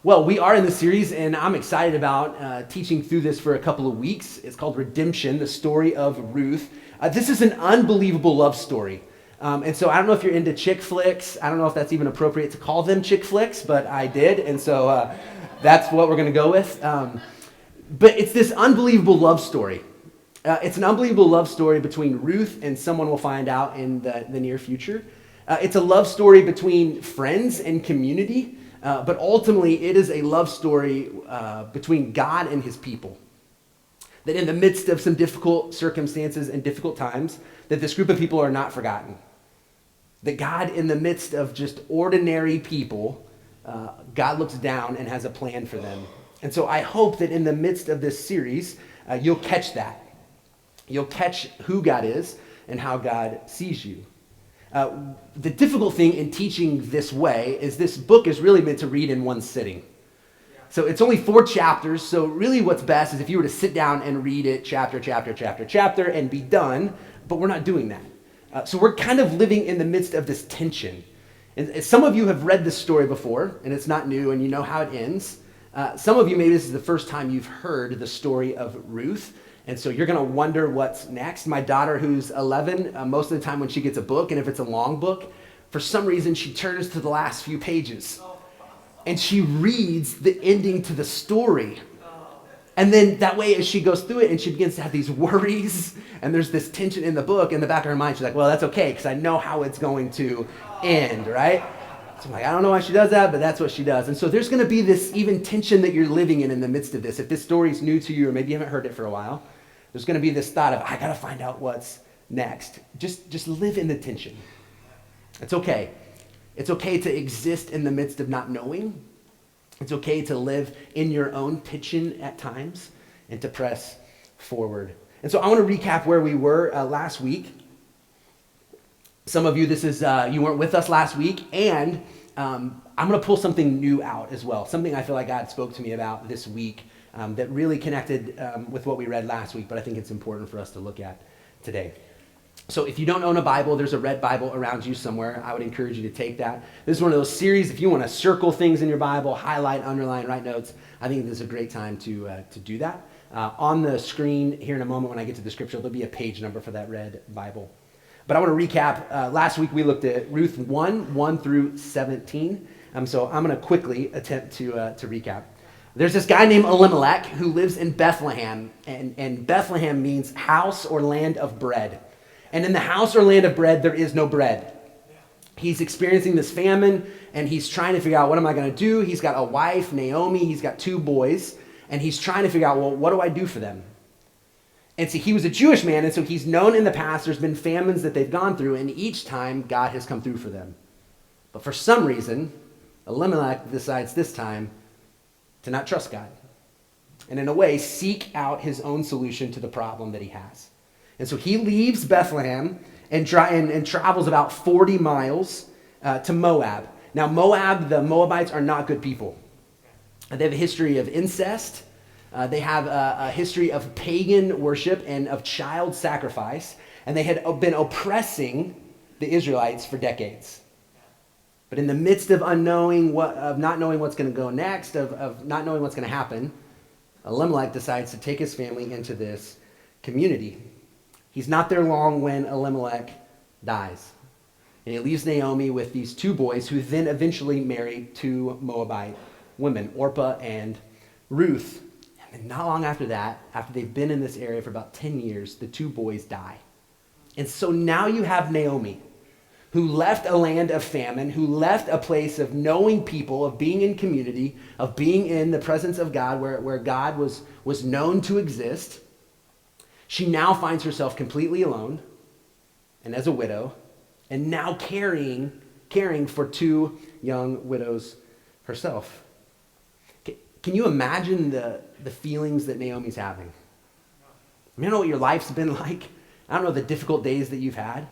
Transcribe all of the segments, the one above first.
Well, we are in the series, and I'm excited about teaching through this for a couple of weeks. It's called Redemption, the story of Ruth. This is an unbelievable love story. And so I don't know if you're into chick flicks. I don't know if that's even appropriate to call them chick flicks, but I did. And so that's what we're going to go with. But it's this unbelievable love story. It's an unbelievable love story between Ruth and someone we'll find out in the near future. It's a love story between friends and community. But ultimately, it is a love story between God and his people. That in the midst of some difficult circumstances and difficult times, that this group of people are not forgotten. That God, in the midst of just ordinary people, God looks down and has a plan for them. And so I hope that in the midst of this series, you'll catch that. You'll catch who God is and how God sees you. The difficult thing in teaching this way is this book is really meant to read in one sitting. So it's only 4 chapters, so really what's best is if you were to sit down and read it chapter, and be done, but we're not doing that. So we're kind of living in the midst of this tension. And some of you have read this story before, and it's not new, and you know how it ends. Some of you, maybe this is the first time you've heard the story of Ruth. And so you're going to wonder what's next. My daughter, who's 11, most of the time when she gets a book, and if it's a long book, for some reason she turns to the last few pages. And she reads the ending to the story. And then that way as she goes through it and she begins to have these worries, and there's this tension in the book, in the back of her mind, she's like, well, that's okay, because I know how it's going to end, right? So I'm like, I don't know why she does that, but that's what she does. And so there's going to be this even tension that you're living in the midst of this. If this story's new to you, or maybe you haven't heard it for a while, there's going to be this thought of, I got to find out what's next. Just live in the tension. It's okay. It's okay to exist in the midst of not knowing. It's okay to live in your own tension at times and to press forward. And so I want to recap where we were last week. Some of you, this is you weren't with us last week, and I'm going to pull something new out as well, something I feel like God spoke to me about this week. That really connected with what we read last week, but I think it's important for us to look at today. So if you don't own a Bible, there's a red Bible around you somewhere. I would encourage you to take that. This is one of those series, if you want to circle things in your Bible, highlight, underline, write notes, I think this is a great time to do that. On the screen here in a moment when I get to the scripture, there'll be a page number for that red Bible. But I want to recap. Last week we looked at Ruth 1 through 17. So I'm going to quickly attempt to recap. There's this guy named Elimelech who lives in Bethlehem, and Bethlehem means house or land of bread. And in the house or land of bread, there is no bread. He's experiencing this famine, and he's trying to figure out, what am I going to do? He's got a wife, Naomi, he's got 2 boys, and he's trying to figure out, well, what do I do for them? And so he was a Jewish man, and so he's known in the past there's been famines that they've gone through, and each time God has come through for them. But for some reason, Elimelech decides this time to not trust God, and in a way seek out his own solution to the problem that he has. And so he leaves Bethlehem and travels about 40 miles to Moab. Now Moab, the Moabites are not good people. They have a history of incest. They have a history of pagan worship and of child sacrifice, and they had been oppressing the Israelites for decades. But in the midst of not knowing what's going to go next, of not knowing what's going to happen, Elimelech decides to take his family into this community. He's not there long when Elimelech dies. And he leaves Naomi with these 2 boys who then eventually marry 2 Moabite women, Orpah and Ruth. And not long after that, after they've been in this area for about 10 years, the 2 boys die. And so now you have Naomi, who left a land of famine, who left a place of knowing people, of being in community, of being in the presence of God, where God was known to exist. She now finds herself completely alone and as a widow, and now caring for 2 young widows herself. Can you imagine the feelings that Naomi's having? I don't know what your life's been like. I don't know the difficult days that you've had,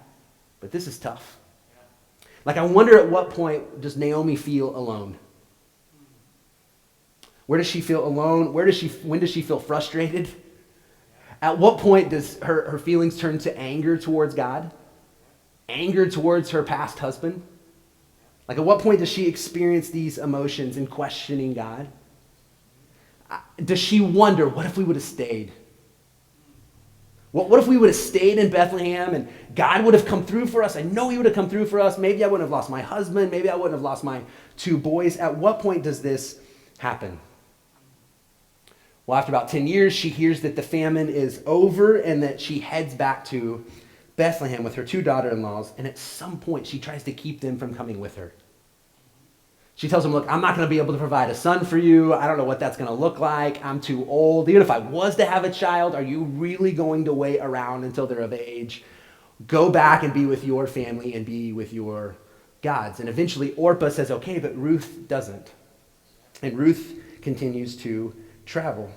but this is tough. Like, I wonder at what point does Naomi feel alone? Where does she feel alone? When does she feel frustrated? At what point does her feelings turn to anger towards God? Anger towards her past husband? Like, at what point does she experience these emotions and questioning God? Does she wonder, what if we would have stayed? What if we would have stayed in Bethlehem and God would have come through for us? I know he would have come through for us. Maybe I wouldn't have lost my husband. Maybe I wouldn't have lost my 2 boys. At what point does this happen? Well, after about 10 years, she hears that the famine is over and that she heads back to Bethlehem with her 2 daughter-in-laws. And at some point, she tries to keep them from coming with her. She tells them, look, I'm not going to be able to provide a son for you. I don't know what that's going to look like. I'm too old. Even if I was to have a child, are you really going to wait around until they're of age? Go back and be with your family and be with your gods. And eventually Orpah says, okay, but Ruth doesn't. And Ruth continues to travel.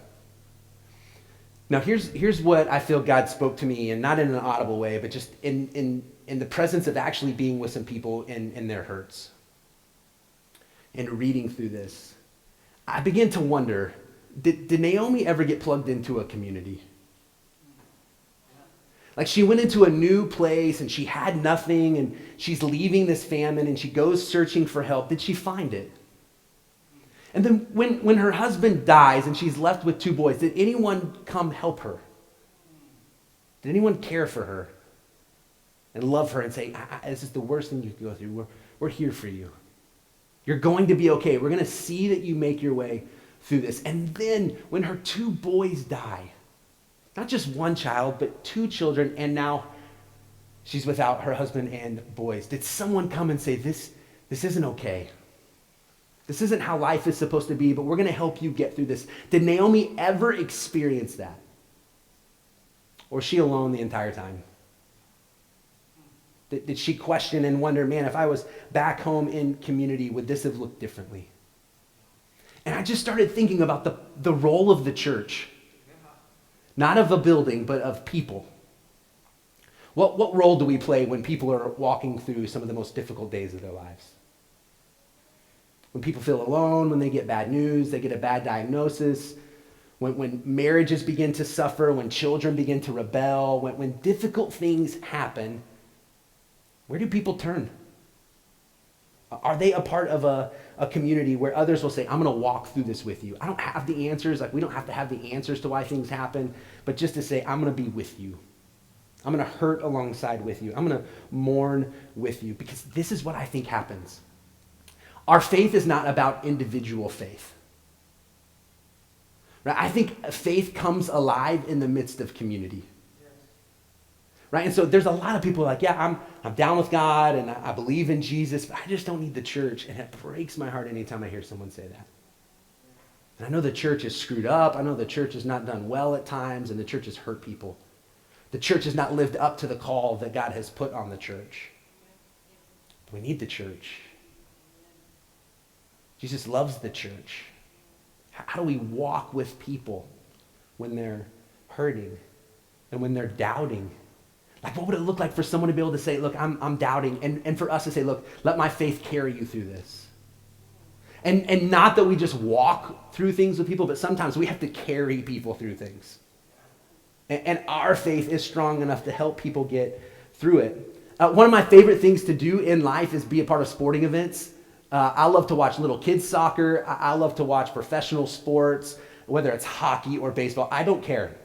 Now, here's what I feel God spoke to me, and not in an audible way, but just in the presence of actually being with some people in their hurts. And reading through this, I begin to wonder, did Naomi ever get plugged into a community? Like, she went into a new place and she had nothing and she's leaving this famine and she goes searching for help. Did she find it? And then when her husband dies and she's left with 2 boys, did anyone come help her? Did anyone care for her and love her and say, this is the worst thing you can go through. We're here for you. You're going to be okay. We're going to see that you make your way through this. And then when her 2 boys die, not just 1 child, but 2 children, and now she's without her husband and boys. Did someone come and say, this isn't okay? This isn't how life is supposed to be, but we're going to help you get through this. Did Naomi ever experience that? Or was she alone the entire time? Did she question and wonder, man, if I was back home in community, would this have looked differently? And I just started thinking about the role of the church. Not of a building, but of people. What role do we play when people are walking through some of the most difficult days of their lives? When people feel alone, when they get bad news, they get a bad diagnosis, when marriages begin to suffer, when children begin to rebel, when difficult things happen, where do people turn? Are they a part of a community where others will say, I'm going to walk through this with you? I don't have the answers. Like, we don't have to have the answers to why things happen, but just to say, I'm going to be with you. I'm going to hurt alongside with you. I'm going to mourn with you, because this is what I think happens. Our faith is not about individual faith. Right? I think faith comes alive in the midst of community. Right? And so there's a lot of people like, yeah, I'm down with God and I believe in Jesus, but I just don't need the church. And it breaks my heart anytime I hear someone say that. And I know the church is screwed up. I know the church has not done well at times, and the church has hurt people. The church has not lived up to the call that God has put on the church. But we need the church. Jesus loves the church. How do we walk with people when they're hurting and when they're doubting? Like, what would it look like for someone to be able to say, look, I'm doubting, and for us to say, look, let my faith carry you through this. And not that we just walk through things with people, but sometimes we have to carry people through things. And our faith is strong enough to help people get through it. One of my favorite things to do in life is be a part of sporting events. I love to watch little kids soccer. I love to watch professional sports, whether it's hockey or baseball. I don't care.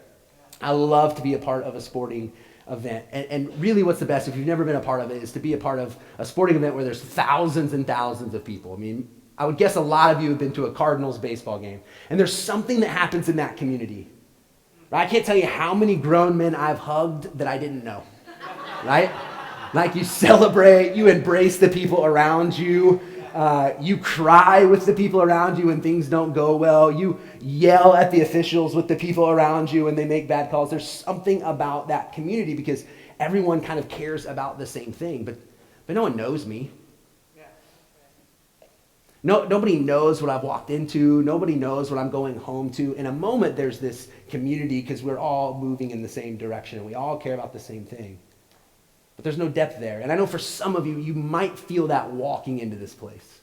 I love to be a part of a sporting event. And really what's the best, if you've never been a part of it, is to be a part of a sporting event where there's thousands and thousands of people. I mean, I would guess a lot of you have been to a Cardinals baseball game. And there's something that happens in that community. Right? I can't tell you how many grown men I've hugged that I didn't know. Right? Like, you celebrate, you embrace the people around you. You cry with the people around you when things don't go well. You yell at the officials with the people around you when they make bad calls. There's something about that community because everyone kind of cares about the same thing, but no one knows me. Nobody knows what I've walked into. Nobody knows what I'm going home to. In a moment, there's this community because we're all moving in the same direction and we all care about the same thing. But there's no depth there. And I know for some of you, you might feel that walking into this place.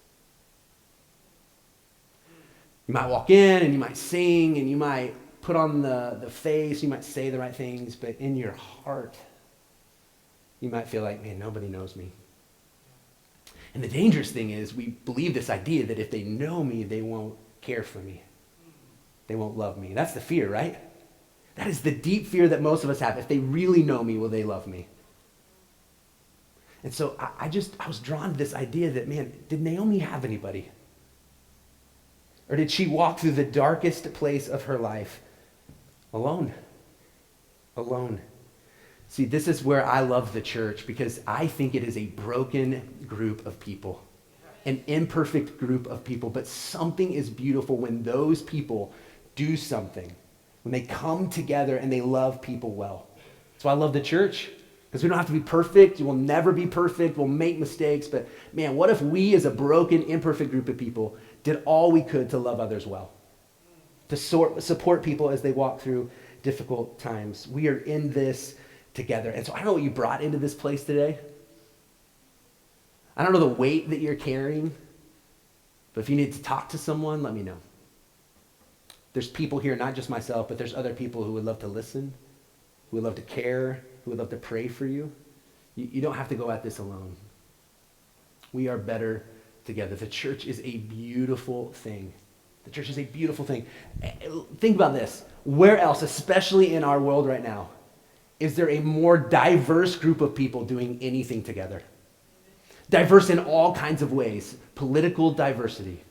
You might walk in and you might sing and you might put on the face, you might say the right things, but in your heart, you might feel like, man, nobody knows me. And the dangerous thing is we believe this idea that if they know me, they won't care for me. They won't love me. That's the fear, right? That is the deep fear that most of us have. If they really know me, will they love me? And so I was drawn to this idea that, man, did Naomi have anybody? Or did she walk through the darkest place of her life alone? Alone. See, this is where I love the church, because I think it is a broken group of people, an imperfect group of people, but something is beautiful when those people do something, when they come together and they love people well. That's why I love the church, because we don't have to be perfect. We'll never be perfect. We'll make mistakes, but man, what if we as a broken, imperfect group of people did all we could to love others well, to support people as they walk through difficult times? We are in this together. And so I don't know what you brought into this place today. I don't know the weight that you're carrying, but if you need to talk to someone, let me know. There's people here, not just myself, but there's other people who would love to listen, who would love to care, who would love to pray for you. You don't have to go at this alone. We are better together. The church is a beautiful thing. The church is a beautiful thing. Think about this. Where else, especially in our world right now, is there a more diverse group of people doing anything together? Diverse in all kinds of ways. Political diversity.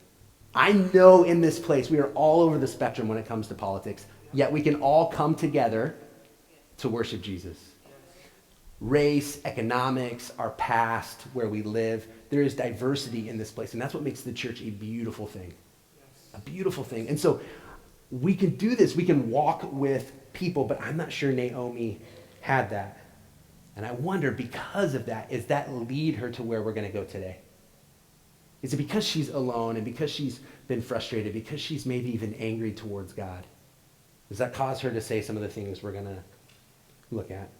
I know in this place we are all over the spectrum when it comes to politics, yet we can all come together to worship Jesus. Race, economics, our past, where we live, there is diversity in this place, and that's what makes the church a beautiful thing. A beautiful thing. And so we can do this. We can walk with people, but I'm not sure Naomi had that. And I wonder, because of that, does that lead her to where we're going to go today? Is it because she's alone and because she's been frustrated, because she's maybe even angry towards God? Does that cause her to say some of the things we're going to look at?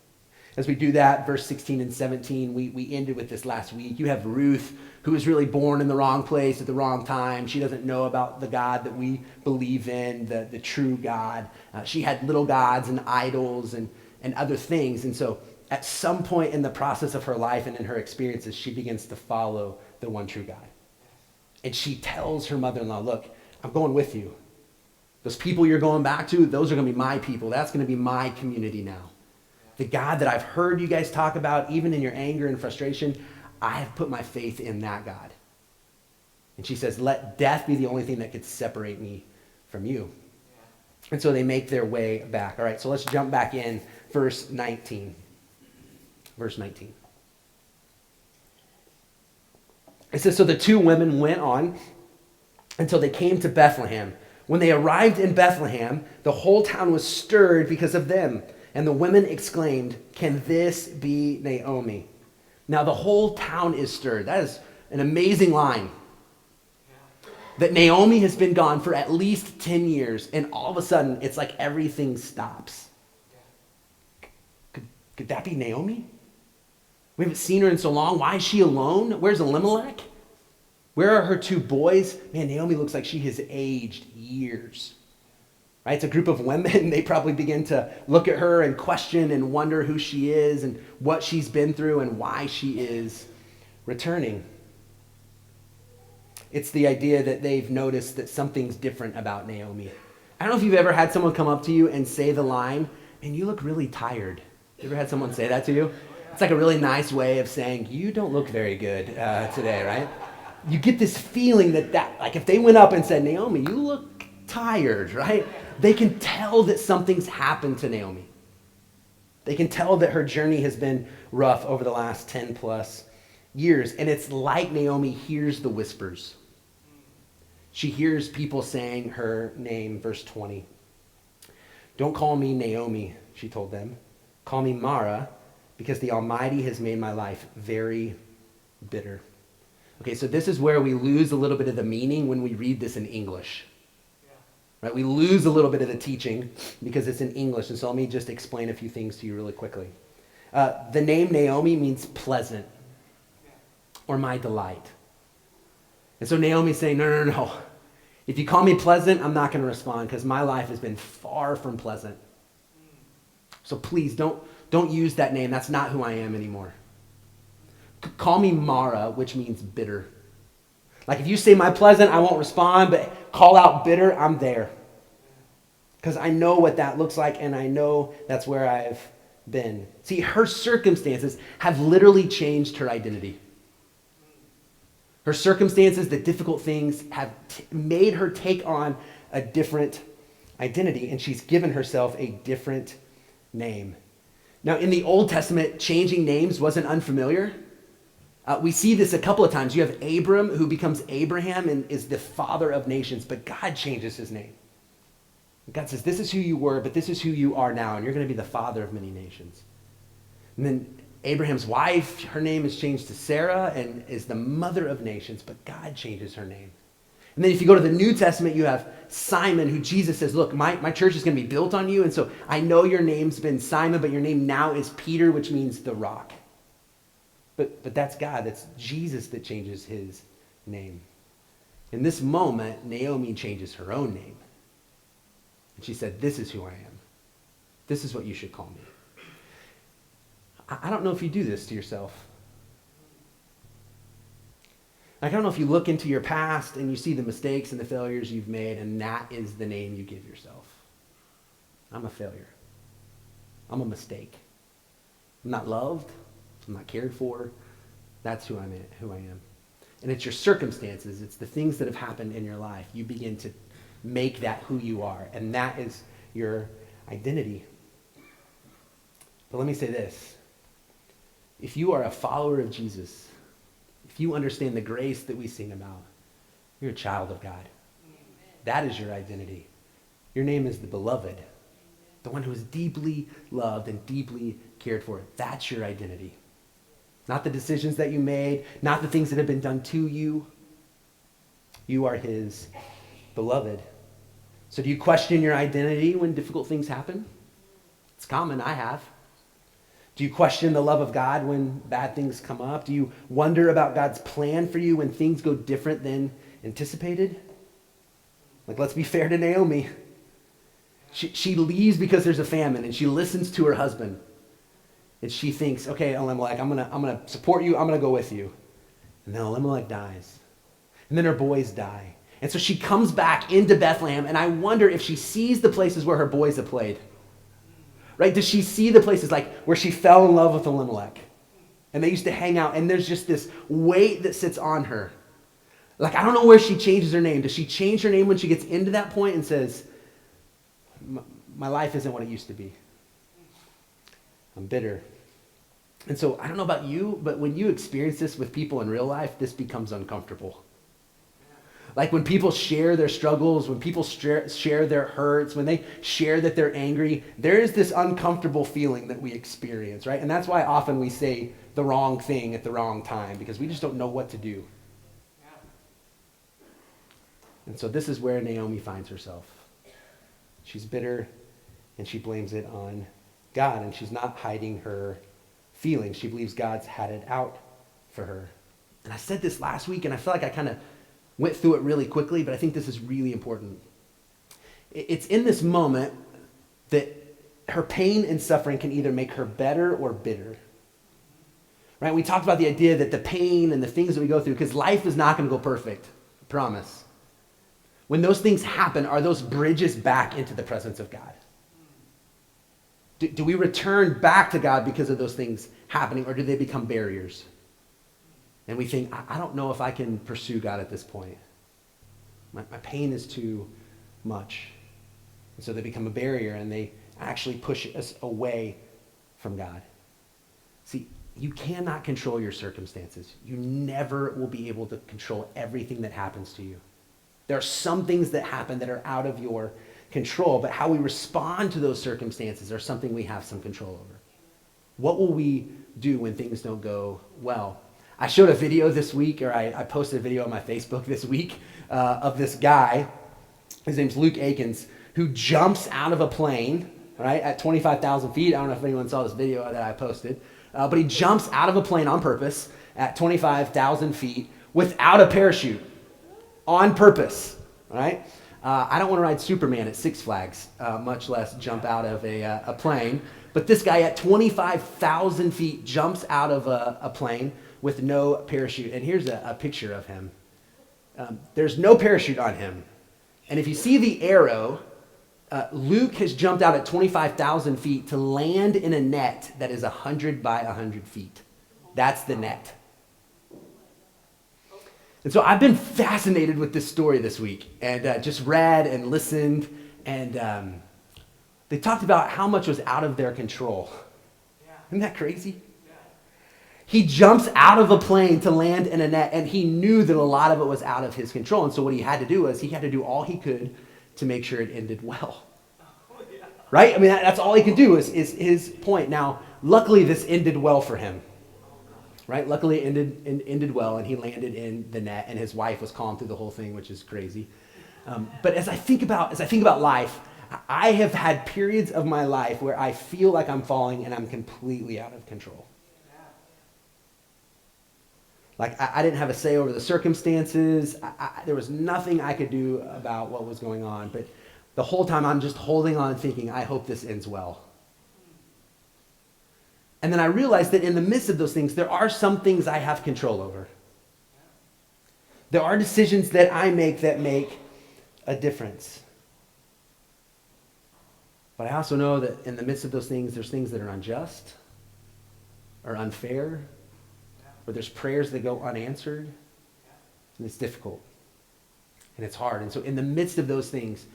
As we do that, verse 16 and 17, we ended with this last week. You have Ruth, who was really born in the wrong place at the wrong time. She doesn't know about the God that we believe in, the true God. She had little gods and idols and other things. And so at some point in the process of her life and in her experiences, she begins to follow the one true God. And she tells her mother-in-law, look, I'm going with you. Those people you're going back to, those are going to be my people. That's going to be my community now. The God that I've heard you guys talk about, even in your anger and frustration, I have put my faith in that God. And she says, let death be the only thing that could separate me from you. And so they make their way back. All right, so let's jump back in verse 19. Verse 19. It says, so the two women went on until they came to Bethlehem. When they arrived in Bethlehem, the whole town was stirred because of them. And the women exclaimed, can this be Naomi? Now the whole town is stirred. That is an amazing line. That Naomi has been gone for at least 10 years, and all of a sudden, it's like everything stops. Could that be Naomi? We haven't seen her in so long. Why is she alone? Where's Elimelech? Where are her two boys? Man, Naomi looks like she has aged years. Right? It's a group of women. They probably begin to look at her and question and wonder who she is and what she's been through and why she is returning. It's the idea that they've noticed that something's different about Naomi. I don't know if you've ever had someone come up to you and say the line, man, you look really tired. You ever had someone say that to you? It's like a really nice way of saying, you don't look very good today, right? You get this feeling that like if they went up and said, Naomi, you look tired, right? They can tell that something's happened to Naomi. They can tell that her journey has been rough over the last 10 plus years. And it's like Naomi hears the whispers. She hears people saying her name, verse 20. Don't call me Naomi, she told them. Call me Mara, because the Almighty has made my life very bitter. Okay, so this is where we lose a little bit of the meaning when we read this in English. Right? We lose a little bit of the teaching because it's in English. And so let me just explain a few things to you really quickly. The name Naomi means pleasant or my delight. And so Naomi's saying, no. If you call me pleasant, I'm not going to respond because my life has been far from pleasant. So please don't use that name. That's not who I am anymore. Call me Mara, which means bitter. Like if you say my pleasant, I won't respond, but call out bitter, I'm there. Because I know what that looks like, and I know that's where I've been. See, her circumstances have literally changed her identity. Her circumstances, the difficult things, have made her take on a different identity, and she's given herself a different name. Now, in the Old Testament, changing names wasn't unfamiliar. We see this a couple of times. You have Abram, who becomes Abraham and is the father of nations, but God changes his name. God says, this is who you were, but this is who you are now, and you're going to be the father of many nations. And then Abraham's wife, her name is changed to Sarah and is the mother of nations, but God changes her name. And then if you go to the New Testament, you have Simon, who Jesus says, look, my church is going to be built on you, and so I know your name's been Simon, but your name now is Peter, which means the rock. But that's God. That's Jesus that changes his name. In this moment, Naomi changes her own name. And she said, this is who I am. This is what you should call me. I don't know if you do this to yourself. Like, I don't know if you look into your past and you see the mistakes and the failures you've made, and that is the name you give yourself. I'm a failure. I'm a mistake. I'm not loved. I'm not cared for. That's who I am. And it's your circumstances. It's the things that have happened in your life. You begin to make that who you are. And that is your identity. But let me say this. If you are a follower of Jesus, if you understand the grace that we sing about, you're a child of God. Amen. That is your identity. Your name is the beloved, the one who is deeply loved and deeply cared for. That's your identity. Not the decisions that you made, not the things that have been done to you. You are his beloved. So do you question your identity when difficult things happen? It's common, I have. Do you question the love of God when bad things come up? Do you wonder about God's plan for you when things go different than anticipated? Like, let's be fair to Naomi. She leaves because there's a famine, and she listens to her husband. And she thinks, okay, Elimelech, I'm gonna support you. I'm gonna go with you. And then Elimelech dies. And then her boys die. And so she comes back into Bethlehem, and I wonder if she sees the places where her boys have played. Right? Does she see the places like where she fell in love with Elimelech? And they used to hang out, and there's just this weight that sits on her. Like, I don't know where she changes her name. Does she change her name when she gets into that point and says, my life isn't what it used to be? I'm bitter. And so I don't know about you, but when you experience this with people in real life, this becomes uncomfortable. Like when people share their struggles, when people share their hurts, when they share that they're angry, there is this uncomfortable feeling that we experience, right? And that's why often we say the wrong thing at the wrong time, because we just don't know what to do. And so this is where Naomi finds herself. She's bitter, and she blames it on God, and she's not hiding her feelings. She believes God's had it out for her. And I said this last week, and I feel like I kind of went through it really quickly, but I think this is really important. It's in this moment that her pain and suffering can either make her better or bitter. Right? We talked about the idea that the pain and the things that we go through, because life is not going to go perfect, I promise. When those things happen, are those bridges back into the presence of God? Do we return back to God because of those things happening, or do they become barriers? And we think, I don't know if I can pursue God at this point. My pain is too much. And so they become a barrier, and they actually push us away from God. See, you cannot control your circumstances. You never will be able to control everything that happens to you. There are some things that happen that are out of your control, but how we respond to those circumstances are something we have some control over. What will we do when things don't go well? I showed a video this week, or I posted a video on my Facebook this week of this guy. His name's Luke Akins, who jumps out of a plane, right, at 25,000 feet. I don't know if anyone saw this video that I posted, but he jumps out of a plane on purpose at 25,000 feet without a parachute, on purpose, right? I don't want to ride Superman at Six Flags, much less jump out of a plane. But this guy at 25,000 feet jumps out of a plane with no parachute. And here's a picture of him. There's no parachute on him. And if you see the arrow, Luke has jumped out at 25,000 feet to land in a net that is 100 by 100 feet. That's the net. And so I've been fascinated with this story this week and just read and listened, and they talked about how much was out of their control. Isn't that crazy? He jumps out of a plane to land in a net, and he knew that a lot of it was out of his control. And so what he had to do was he had to do all he could to make sure it ended well. Right? I mean, that's all he can do is his point. Now, luckily, this ended well for him. Right? Luckily, it ended well, and he landed in the net, and his wife was calm through the whole thing, which is crazy. But as I think about life, I have had periods of my life where I feel like I'm falling and I'm completely out of control. Like I didn't have a say over the circumstances. There was nothing I could do about what was going on. But the whole time I'm just holding on thinking, I hope this ends well. And then I realized that in the midst of those things, there are some things I have control over. There are decisions that I make that make a difference. But I also know that in the midst of those things, there's things that are unjust or unfair, or there's prayers that go unanswered, and it's difficult, and it's hard. And so in the midst of those things,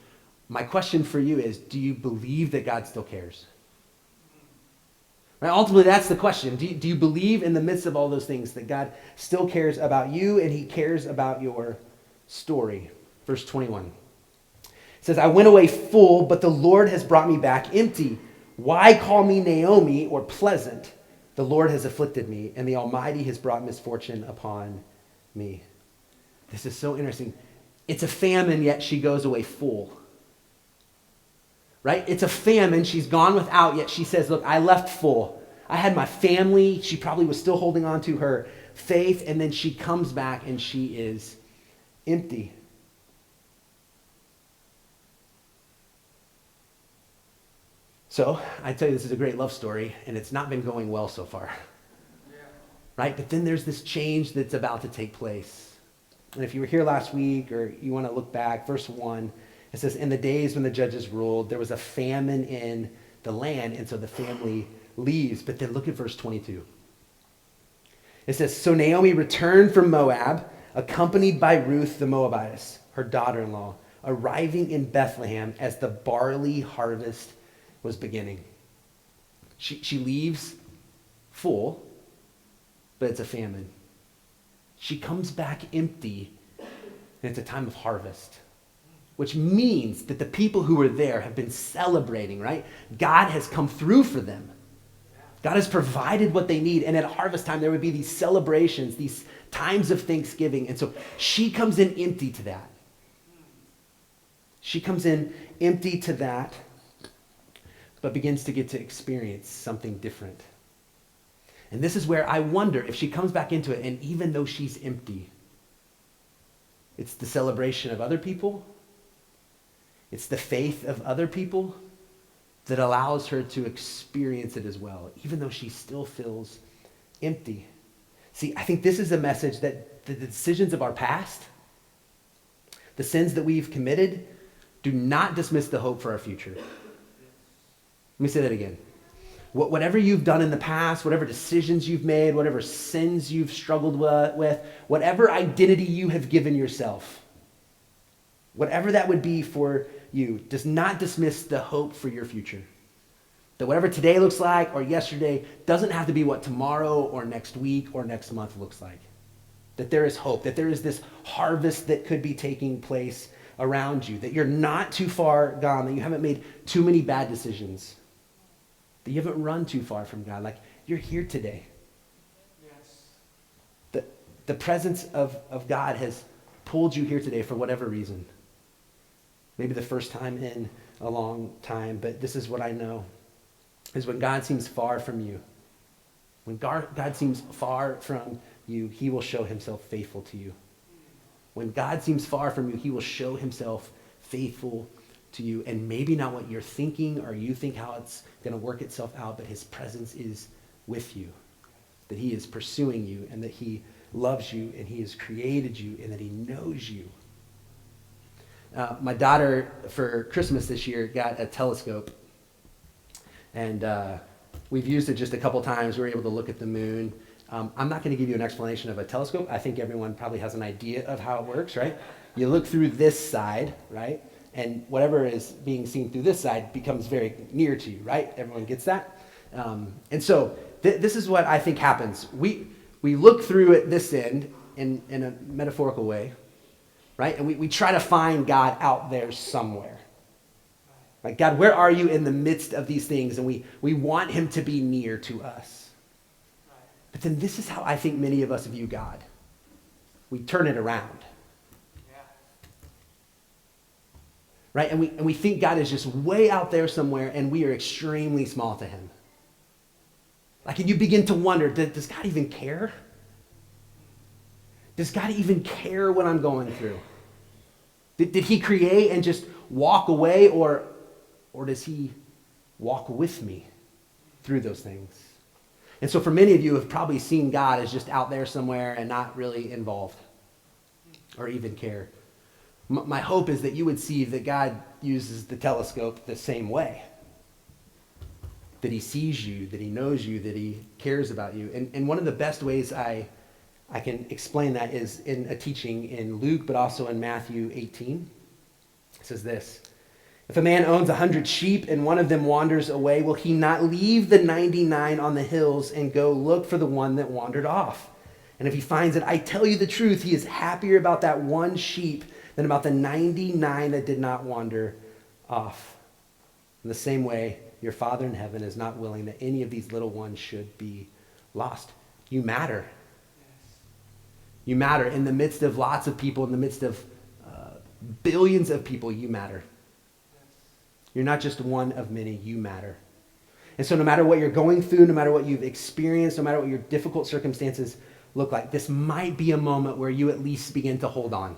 my question for you is, do you believe that God still cares? Right? Ultimately, that's the question. Do you believe in the midst of all those things that God still cares about you and he cares about your story? Verse 21. It says, I went away full, but the Lord has brought me back empty. Why call me Naomi or pleasant? The Lord has afflicted me, and the Almighty has brought misfortune upon me. This is so interesting. It's a famine, yet she goes away full. Right? It's a famine. She's gone without, yet she says, look, I left full. I had my family. She probably was still holding on to her faith, and then she comes back and she is empty. So I tell you, this is a great love story, and it's not been going well so far. Right? But then there's this change that's about to take place. And if you were here last week or you want to look back, verse 1, it says, in the days when the judges ruled, there was a famine in the land, and so the family leaves. But then look at verse 22. It says, so Naomi returned from Moab, accompanied by Ruth the Moabitess, her daughter-in-law, arriving in Bethlehem as the barley harvest was beginning. She leaves full, but it's a famine. She comes back empty, and it's a time of harvest. Which means that the people who were there have been celebrating, right? God has come through for them. God has provided what they need. And at harvest time, there would be these celebrations, these times of thanksgiving. And so she comes in empty to that. She comes in empty to that, but begins to get to experience something different. And this is where I wonder if she comes back into it, and even though she's empty, it's the celebration of other people. It's the faith of other people that allows her to experience it as well, even though she still feels empty. See, I think this is a message that the decisions of our past, the sins that we've committed, do not dismiss the hope for our future. Let me say that again. Whatever you've done in the past, whatever decisions you've made, whatever sins you've struggled with, whatever identity you have given yourself, whatever that would be for you, does not dismiss the hope for your future. That whatever today looks like or yesterday doesn't have to be what tomorrow or next week or next month looks like. That there is hope, that there is this harvest that could be taking place around you, that you're not too far gone, that you haven't made too many bad decisions, that you haven't run too far from God. Like, you're here today. Yes. The presence of God has pulled you here today for whatever reason. Maybe the first time in a long time, but this is what I know, is when God seems far from you, when God seems far from you, he will show himself faithful to you. When God seems far from you, he will show himself faithful to you. And maybe not what you're thinking or you think how it's going to work itself out, but his presence is with you. that he is pursuing you and that he loves you and he has created you and that he knows you. My daughter, for Christmas this year, got a telescope. And we've used it just a couple times. We were able to look at the moon. I'm not going to give you an explanation of a telescope. I think everyone probably has an idea of how it works, right? You look through this side, right? And whatever is being seen through this side becomes very near to you, right? Everyone gets that? And so this is what I think happens. We look through at this end in a metaphorical way, right? And we try to find God out there somewhere. Like, God, where are you in the midst of these things? And we want him to be near to us. But then this is how I think many of us view God. We turn it around. Right? And we think God is just way out there somewhere and we are extremely small to him. Like, and you begin to wonder, does God even care? Does God even care what I'm going through? Did he create and just walk away, or does he walk with me through those things? And so for many of you have probably seen God as just out there somewhere and not really involved or even care. My hope is that you would see that God uses the telescope the same way. That he sees you, that he knows you, that he cares about you. And one of the best ways I can explain that is in a teaching in Luke, but also in Matthew 18. It says this: if a man owns 100 sheep and one of them wanders away, will he not leave the 99 on the hills and go look for the one that wandered off? And if he finds it, I tell you the truth, he is happier about that one sheep than about the 99 that did not wander off. In the same way, your Father in heaven is not willing that any of these little ones should be lost. You matter. You matter. In the midst of lots of people, in the midst of billions of people, you matter. You're not just one of many, you matter. And so no matter what you're going through, no matter what you've experienced, no matter what your difficult circumstances look like, this might be a moment where you at least begin to hold on.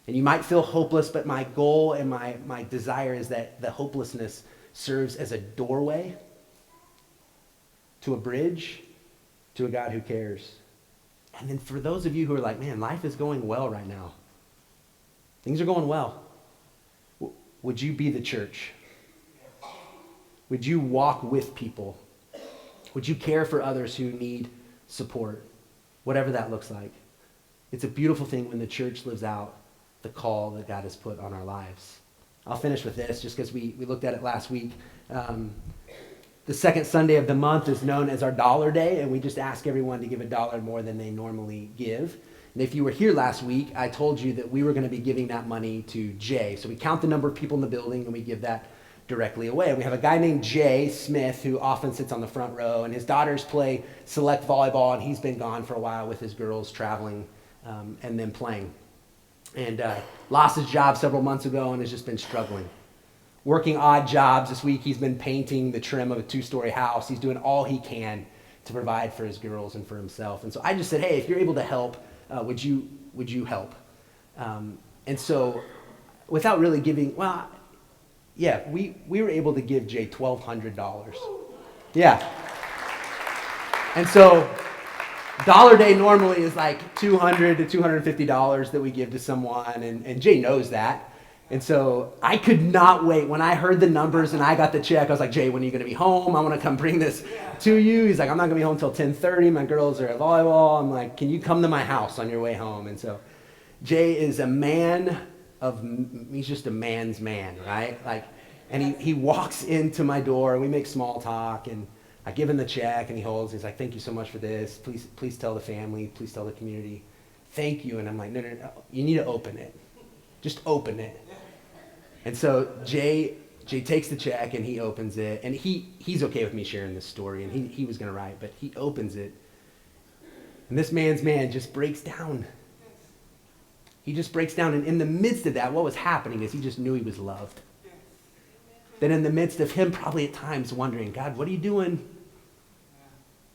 And you might feel hopeless, but my goal and my desire is that the hopelessness serves as a doorway to a bridge to a God who cares. And then for those of you who are like, man, life is going well right now. Things are going well. Would you be the church? Would you walk with people? Would you care for others who need support? Whatever that looks like. It's a beautiful thing when the church lives out the call that God has put on our lives. I'll finish with this just because we looked at it last week. The second Sunday of the month is known as our Dollar Day, and we just ask everyone to give $1 more than they normally give. And if you were here last week, I told you that we were going to be giving that money to Jay. So we count the number of people in the building and we give that directly away. And we have a guy named Jay Smith who often sits on the front row, and his daughters play select volleyball, and he's been gone for a while with his girls traveling and then playing. And lost his job several months ago and has just been struggling. Working odd jobs. This week he's been painting the trim of a 2-story house. He's doing all he can to provide for his girls and for himself. And so I just said, hey, if you're able to help, would you help? And so without really giving, well, yeah, we were able to give Jay $1,200. Yeah. And so Dollar Day normally is like $200 to $250 that we give to someone, and Jay knows that. And so I could not wait. When I heard the numbers and I got the check, I was like, Jay, when are you going to be home? I want to come bring this to you. He's like, I'm not going to be home until 10:30. My girls are at volleyball. I'm like, can you come to my house on your way home? And so Jay is he's just a man's man, right? Like, and he walks into my door and we make small talk, and I give him the check and he holds. He's like, thank you so much for this. Please tell the family. Please tell the community. Thank you. And I'm like, no. You need to open it. Just open it. And so Jay takes the check and he opens it, and he's okay with me sharing this story, and he was going to write, but he opens it. And this man's man just breaks down. He just breaks down. And in the midst of that, what was happening is he just knew he was loved. That in the midst of him probably at times wondering, God, what are you doing?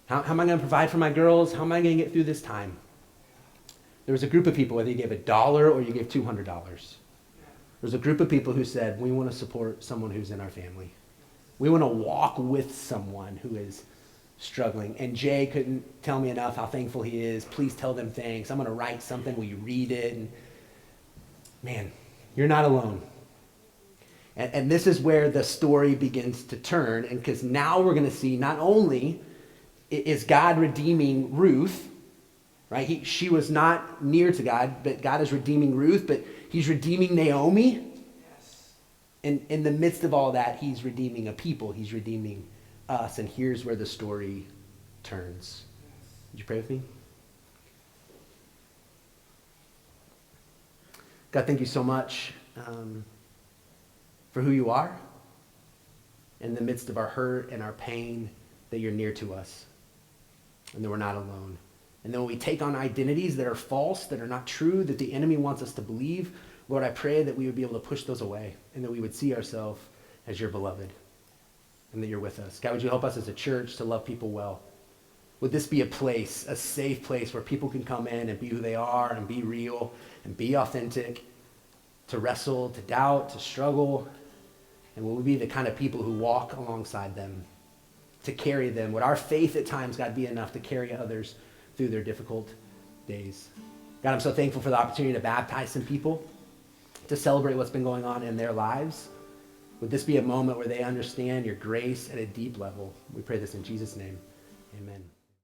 How am I going to provide for my girls? How am I going to get through this time? There was a group of people, whether you gave $1 or you gave $200. There's a group of people who said, we want to support someone who's in our family. We want to walk with someone who is struggling. And Jay couldn't tell me enough how thankful he is. Please tell them thanks. I'm going to write something. Will you read it? And man, you're not alone. And this is where the story begins to turn. And because now we're going to see not only is God redeeming Ruth, right? She was not near to God, but God is redeeming Ruth, but he's redeeming Naomi. Yes. And in the midst of all that, he's redeeming a people. He's redeeming us. And here's where the story turns. Would you pray with me? God, thank you so much for who you are. In the midst of our hurt and our pain, that you're near to us and that we're not alone. And then when we take on identities that are false, that are not true, that the enemy wants us to believe, Lord, I pray that we would be able to push those away and that we would see ourselves as your beloved and that you're with us. God, would you help us as a church to love people well? Would this be a place, a safe place where people can come in and be who they are and be real and be authentic, to wrestle, to doubt, to struggle? And will we be the kind of people who walk alongside them, to carry them? Would our faith at times, God, be enough to carry others through their difficult days? God, I'm so thankful for the opportunity to baptize some people, to celebrate what's been going on in their lives. Would this be a moment where they understand your grace at a deep level? We pray this in Jesus' name. Amen.